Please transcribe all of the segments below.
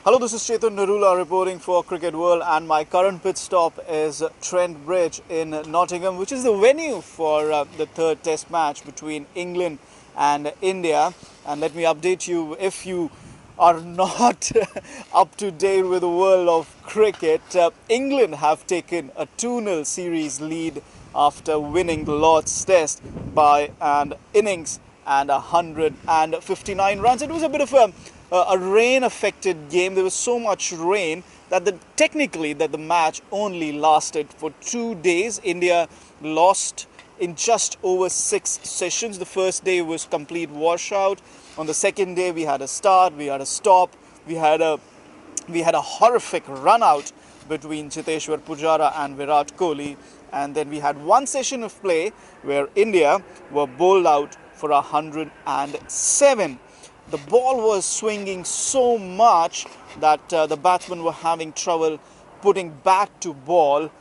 Hello, this is Chetan Narula reporting for Cricket World, and my current pit stop is Trent Bridge in Nottingham, which is the venue for the third test match between England and India. And let me update you, if you are not up to date with the world of cricket, England have taken a 2-0 series lead after winning the Lord's Test by an innings and 159 runs. It was a bit of a rain-affected game. There was so much rain that technically the match only lasted for 2 days. India lost in just over 6 sessions. The first day was complete washout. On the second day, we had a start, we had a stop, we had a horrific run out between Cheteshwar Pujara and Virat Kohli, and then we had one session of play where India were bowled out for 107. The ball was swinging so much that the batsmen were having trouble putting bat to ball.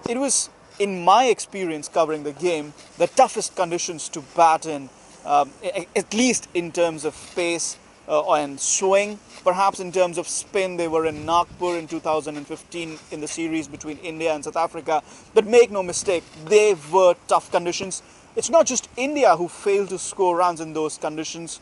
It was, in my experience covering the game, the toughest conditions to bat in, at least in terms of pace and swing. Perhaps in terms of spin, they were in Nagpur in 2015 in the series between India and South Africa. But make no mistake, they were tough conditions. It's not just India who failed to score runs in those conditions,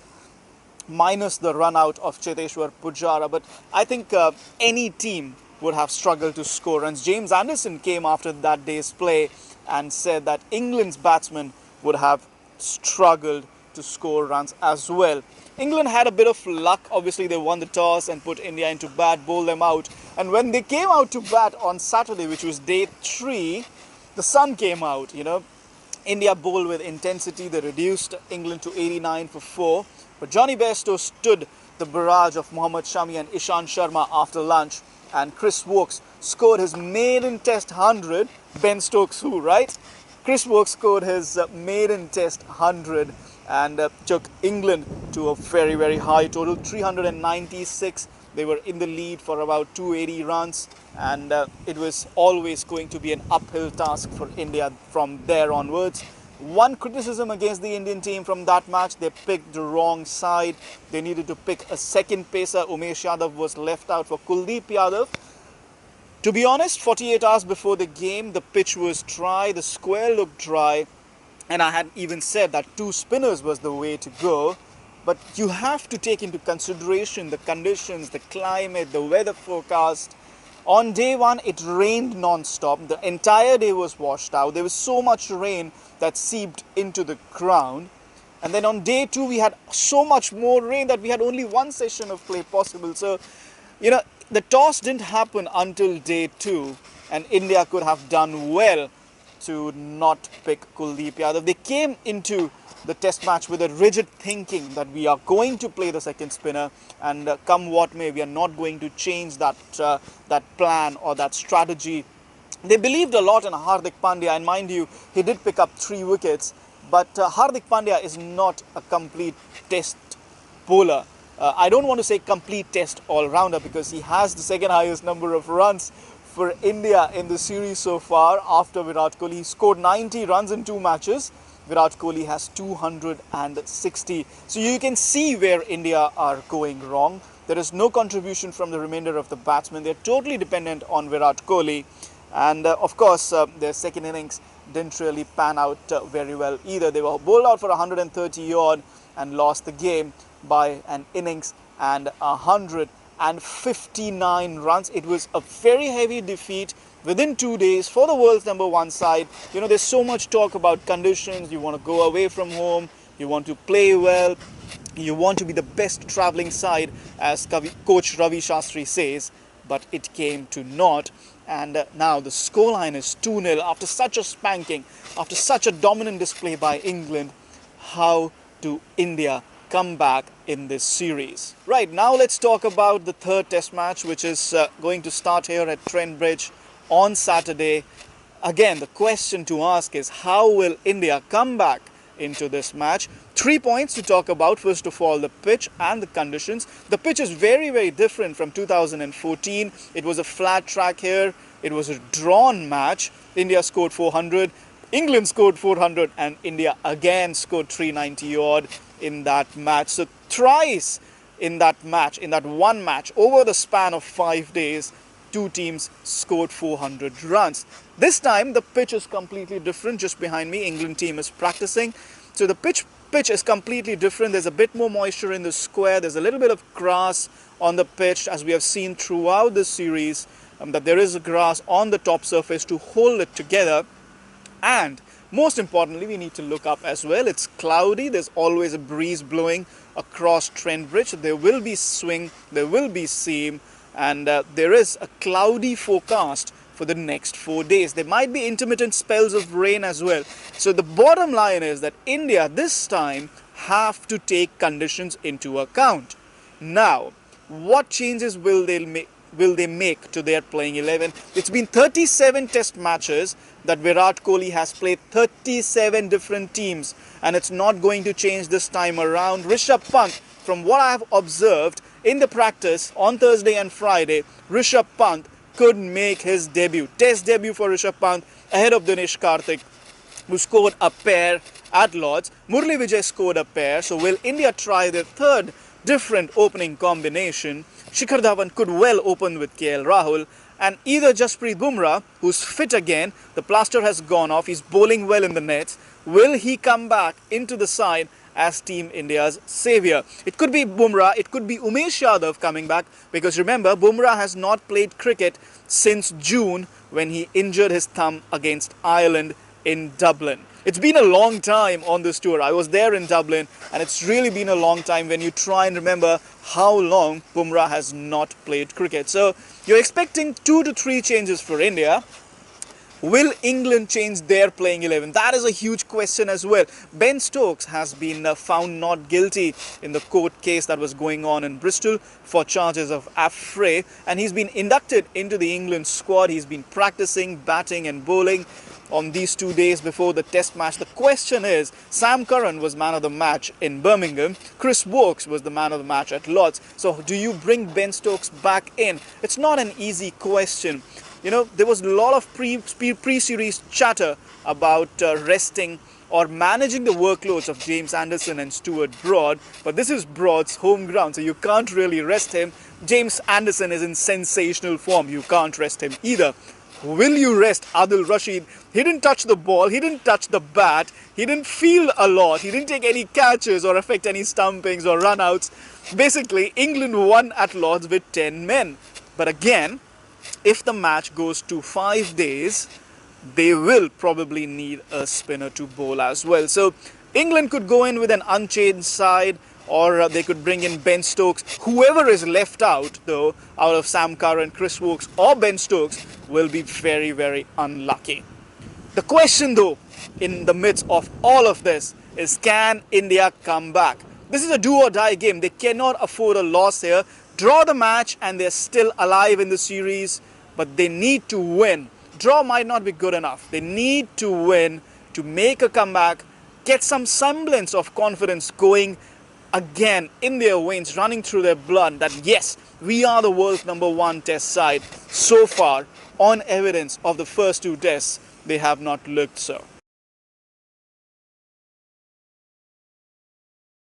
minus the run out of Cheteshwar Pujara, but I think any team would have struggled to score runs. James Anderson came after that day's play and said that England's batsmen would have struggled to score runs as well. England had a bit of luck. Obviously, they won the toss and put India into bat, bowled them out. And when they came out to bat on Saturday, which was day 3, the sun came out, India bowled with intensity. They reduced England to 89 for 4. But Johnny Bairstow stood the barrage of Mohammad Shami and Ishant Sharma after lunch, and Chris Woakes scored his maiden test 100. Ben Stokes who, right? Chris Woakes scored his maiden test 100 and took England to a very, very high total, 396. They were in the lead for about 280 runs, and it was always going to be an uphill task for India from there onwards. One criticism against the Indian team from that match: they picked the wrong side. They needed to pick a second pacer. Umesh Yadav was left out for Kuldeep Yadav. To be honest, 48 hours before the game, the pitch was dry, the square looked dry, and I had even said that 2 spinners was the way to go. But you have to take into consideration the conditions, the climate, the weather forecast. On day 1, it rained non-stop. The entire day was washed out. There was so much rain that seeped into the ground. And then on day 2, we had so much more rain that we had only one session of play possible. So, the toss didn't happen until day 2, and India could have done well to not pick Kuldeep Yadav. They came into the test match with a rigid thinking that we are going to play the second spinner, and come what may, we are not going to change that plan or that strategy. They believed a lot in Hardik Pandya, and mind you, he did pick up 3 wickets, but Hardik Pandya is not a complete test bowler. I don't want to say complete test all-rounder, because he has the second highest number of runs for India in the series so far after Virat Kohli. He scored 90 runs in 2 matches. Virat Kohli has 260. So you can see where India are going wrong. There is no contribution from the remainder of the batsmen. They're totally dependent on Virat Kohli. And of course, their second innings didn't really pan out very well either. They were bowled out for 130 odd and lost the game by an innings and 159 runs. It was a very heavy defeat within 2 days for the world's number 1 side. There's so much talk about conditions. You want to go away from home, you want to play well, you want to be the best travelling side, as Coach Ravi Shastri says, but it came to naught. And now the scoreline is 2-0 after such a spanking, after such a dominant display by England. How do India come back in this series? Right, now let's talk about the third test match, which is going to start here at Trent Bridge on Saturday. Again, the question to ask is, how will India come back into this match? 3 points to talk about. First of all, the pitch and the conditions. The pitch is very, very different from 2014. It was a flat track here. It was a drawn match. India scored 400. England scored 400, and India again scored 390 odd in that match. So thrice in that match, in that one match, over the span of 5 days, two teams scored 400 runs. This time the pitch is completely different. Just behind me, England team is practicing. So the pitch is completely different. There's a bit more moisture in the square. There's a little bit of grass on the pitch, as we have seen throughout this series, that there is grass on the top surface to hold it together. And most importantly, we need to look up as well. It's cloudy. There's always a breeze blowing across Trent Bridge. There will be swing, there will be seam, and there is a cloudy forecast for the next 4 days. There might be intermittent spells of rain as well. So the bottom line is that India this time have to take conditions into account. Now, what changes will they make to their playing 11? It's been 37 test matches that Virat Kohli has played, 37 different teams, and it's not going to change this time around. Rishabh Pant, from what I have observed in the practice on Thursday and Friday, Rishabh Pant could make his debut, test debut for Rishabh Pant ahead of Dinesh Karthik, who scored a pair at Lord's. Murali Vijay scored a pair. So will India try their third different opening combination? Shikhar Dhawan could well open with KL Rahul, and either Jasprit Bumrah, who's fit again, the plaster has gone off, he's bowling well in the nets. Will he come back into the side as Team India's saviour? It could be Bumrah, it could be Umesh Yadav coming back, because remember, Bumrah has not played cricket since June when he injured his thumb against Ireland in Dublin. It's been a long time on this tour. I was there in Dublin, and it's really been a long time when you try and remember how long Bumrah has not played cricket. So you're expecting 2 to 3 changes for India. Will England change their playing 11? That is a huge question as well. Ben Stokes has been found not guilty in the court case that was going on in Bristol for charges of affray, and he's been inducted into the England squad. He's been practicing batting and bowling on these 2 days before the test match. The question is, Sam Curran was man of the match in Birmingham. Chris Woakes was the man of the match at Lord's. So do you bring Ben Stokes back in? It's not an easy question. You know, there was a lot of pre-series chatter about resting or managing the workloads of James Anderson and Stuart Broad, but this is Broad's home ground, so you can't really rest him. James Anderson is in sensational form. You can't rest him either. Will you rest Adil Rashid? He didn't touch the ball, he didn't touch the bat, he didn't field a lot, he didn't take any catches or affect any stumpings or run-outs. Basically, England won at Lord's with 10 men. But again, if the match goes to 5 days, they will probably need a spinner to bowl as well. So England could go in with an unchanged side, or they could bring in Ben Stokes. Whoever is left out, though, out of Sam Curran, Chris Woakes or Ben Stokes, will be very, very unlucky. The question, though, in the midst of all of this is, can India come back? This is a do-or-die game. They cannot afford a loss here. Draw the match and they're still alive in the series, but they need to win. Draw might not be good enough. They need to win to make a comeback, get some semblance of confidence going again in their veins, running through their blood, that yes, we are the world's #1 test side. So far, on evidence of the first 2 tests, they have not looked so.